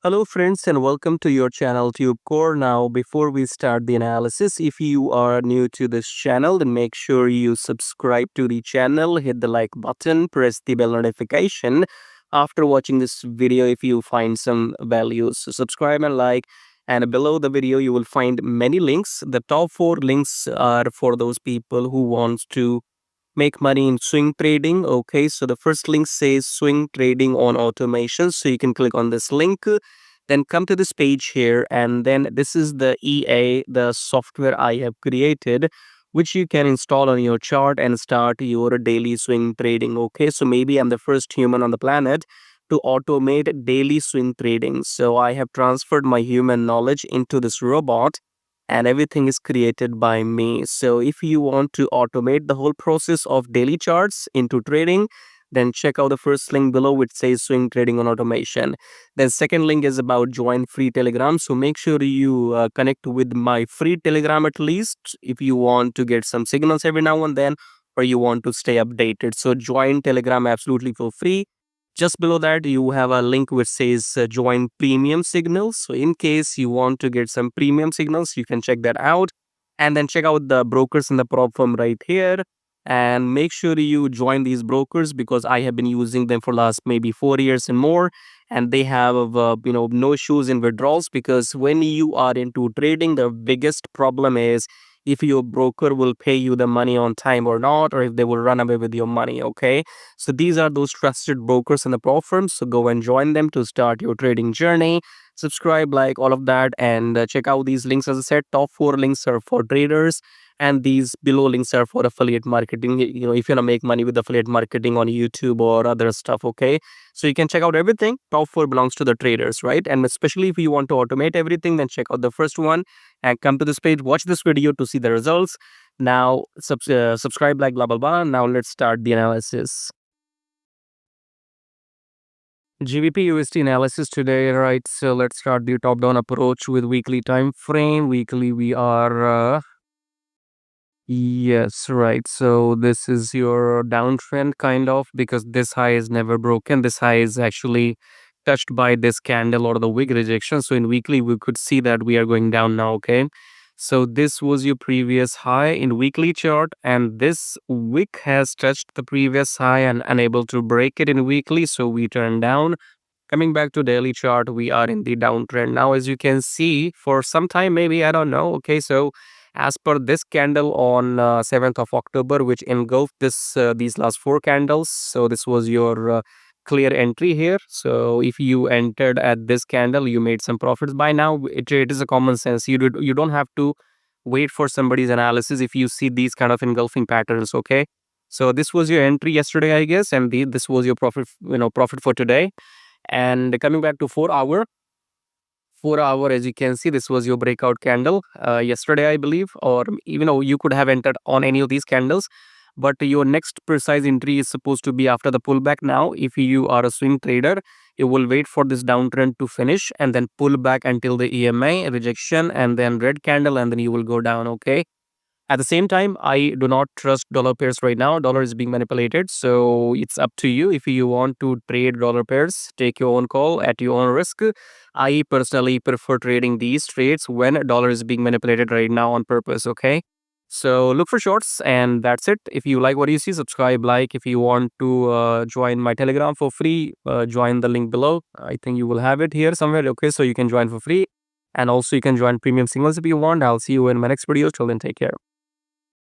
Hello friends and welcome to your channel TubeCore. Now before we start the analysis, if you are new to this channel, then make sure you subscribe to the channel, hit the like button, press the bell notification. After watching this video, if you find some values, so subscribe and like. And below the video, you will find many links. The top 4 links are for those people who wants to make money in swing trading. Okay, so the first link says swing trading on automation, so you can click on this link, then come to this page here, and then this is the the software I have created, which you can install on your chart and start your daily swing trading. Okay, so maybe I'm the first human on the planet to automate daily swing trading, so I have transferred my human knowledge into this robot, and everything is created by me. So if you want to automate the whole process of daily charts into trading, then check out the first link below which says swing trading on automation. Then second link is about join free Telegram. So make sure you connect with my free Telegram at least if you want to get some signals every now and then, or you want to stay updated. So join Telegram absolutely for free. Just below that, you have a link which says join premium signals. So in case you want to get some premium signals, you can check that out. And then check out the brokers in the prop firm right here. And make sure you join these brokers because I have been using them for last maybe 4 years and more. And they have, no issues in withdrawals, because when you are into trading, the biggest problem is if your broker will pay you the money on time or not, or if they will run away with your money. Okay, so these are those trusted brokers in the pro firms. So go and join them to start your trading journey. Subscribe, like all of that, and check out these links. As I said, top 4 links are for traders, and these below links are for affiliate marketing. If you want to make money with affiliate marketing on YouTube or other stuff. Okay, so you can check out everything. Top 4 belongs to the traders, right? And especially if you want to automate everything, then check out the first one and come to this page. Watch this video to see the results. Now subscribe, like blah blah blah. Now let's start the analysis. GBPUSD analysis today, right? So let's start the top-down approach with weekly time frame. Weekly, we are yes, right. So this is your downtrend kind of, because this high is never broken. This high is actually touched by this candle or the wick rejection. So in weekly, we could see that we are going down now. Okay. So this was your previous high in weekly chart, and this wick has touched the previous high and unable to break it in weekly. So we turn down. Coming back to daily chart, we are in the downtrend now, as you can see, for some time, maybe, I don't know. Okay, so as per this candle on 7th of October, which engulfed these last 4 candles, so this was your clear entry here. So if you entered at this candle, you made some profits. By now, it is a common sense. You don't have to wait for somebody's analysis if you see these kind of engulfing patterns. Okay, so this was your entry yesterday, I guess, and this was your profit for today. And coming back to 4 hour, as you can see, this was your breakout candle yesterday, I believe, or even though you could have entered on any of these candles, but your next precise entry is supposed to be after the pullback. Now if you are a swing trader, you will wait for this downtrend to finish and then pull back until the EMA rejection and then red candle, and then you will go down. Okay, at the same time, I do not trust dollar pairs right now. Dollar is being manipulated. So it's up to you. If you want to trade dollar pairs, take your own call at your own risk. I personally prefer trading these trades when dollar is being manipulated right now on purpose. Okay. So look for shorts, and that's it. If you like what you see, subscribe, like. If you want to join my Telegram for free, join the link below. I think you will have it here somewhere. Okay, so you can join for free. And also you can join premium signals if you want. I'll see you in my next video. Till then, take care.